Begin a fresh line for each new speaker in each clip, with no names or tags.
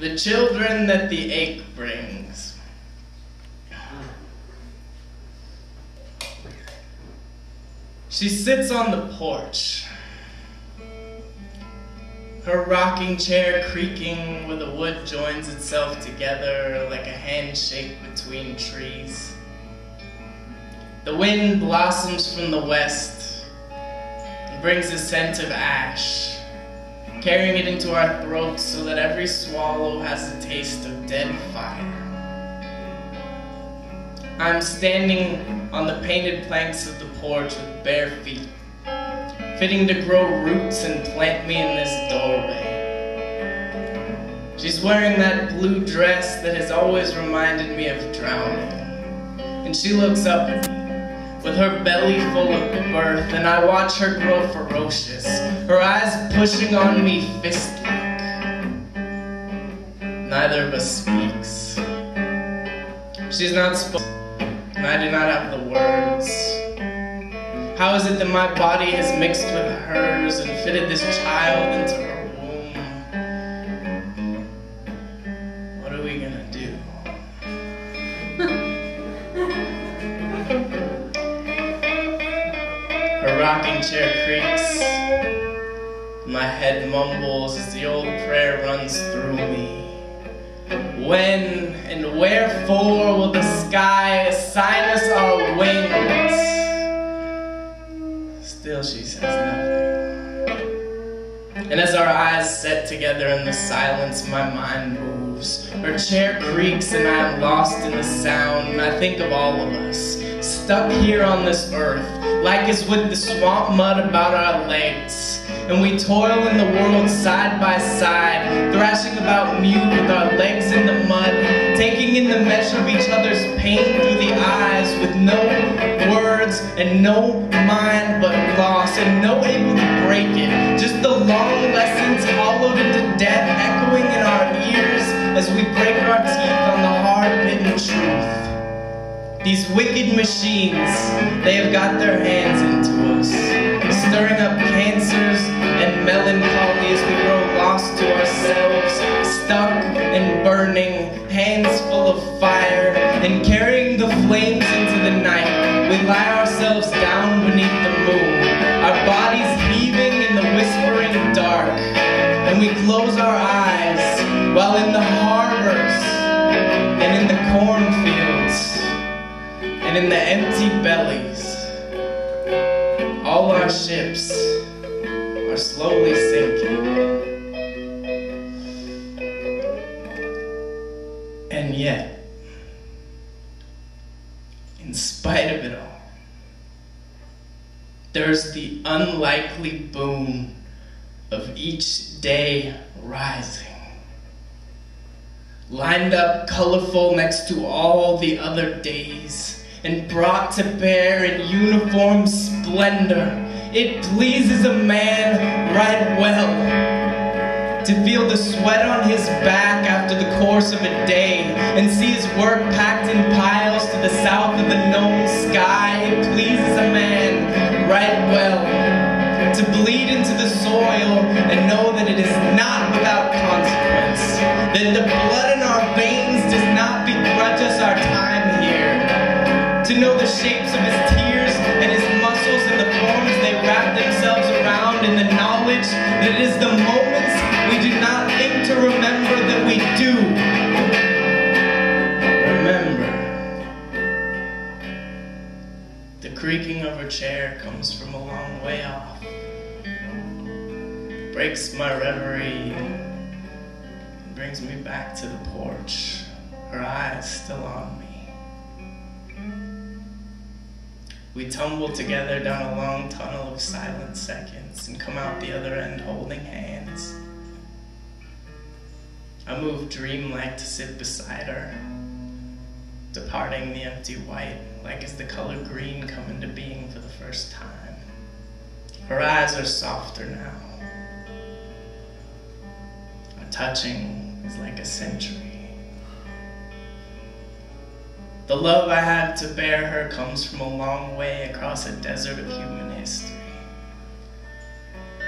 The children that the ache brings. She sits on the porch, her rocking chair creaking where the wood joins itself together like a handshake between trees. The wind blossoms from the west and brings a scent of ash, carrying it into our throats so that every swallow has a taste of dead fire. I'm standing on the painted planks of the porch with bare feet, fitting to grow roots and plant me in this doorway. She's wearing that blue dress that has always reminded me of drowning, and she looks up at me with her belly full of birth, and I watch her grow ferocious, her eyes pushing on me fist-like. Neither of us speaks. She's not spoken, and I do not have the words. How is it that my body has mixed with hers and fitted this child into her womb? What are we gonna do? Her rocking chair creaks. My head mumbles as the old prayer runs through me. When and wherefore will the sky assign us our wings? Still she says nothing. And as our eyes set together in the silence, my mind moves. Her chair creaks and I am lost in the sound, and I think of all of us, stuck here on this earth, like as with the swamp mud about our legs. And we toil in the world side by side, thrashing about mute with our legs in the mud, taking in the measure of each other's pain through the eyes, with no words and no mind but loss, and no able to break it. Just the long lessons hollowed into death echoing in our ears as we break our teeth on the hard-bitten truth. These wicked machines, they have got their hands into us, stirring up cancers and melancholy as we grow lost to ourselves, stuck and burning, hands full of fire, and carrying the flames into the night. We lie ourselves down beneath the moon, our bodies heaving in the whispering dark, and we close our eyes while in the harbors and in the cornfields and in the empty bellies, all our ships are slowly sinking. And yet, in spite of it all, there's the unlikely boom of each day rising, lined up colorful next to all the other days, and brought to bear in uniform splendor. It pleases a man right well to feel the sweat on his back after the course of a day, and see his work packed in piles to the south of the known sky. It pleases a man right well to bleed into the soil and know that it is not without consequence, that the blood in our veins does not begrudge us our time here, to know the shapes of his tears and his muscles and the forms they wrap themselves around, in the knowledge that it is the moments we do not think to remember that we do remember. The creaking of her chair comes from a long way off, breaks my reverie, and brings me back to the porch, her eyes still on me. We tumble together down a long tunnel of silent seconds and come out the other end holding hands. I move dreamlike to sit beside her, departing the empty white, like as the color green come into being for the first time. Her eyes are softer now. Our touching is like a century. The love I have to bear her comes from a long way across a desert of human history.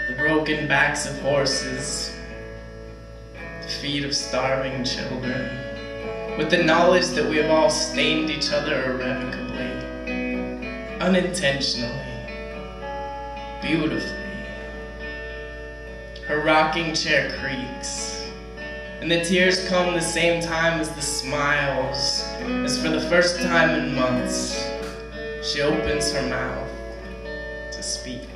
The broken backs of horses, feet of starving children, with the knowledge that we have all stained each other irrevocably, unintentionally, beautifully. Her rocking chair creaks, and the tears come the same time as the smiles, as for the first time in months, she opens her mouth to speak.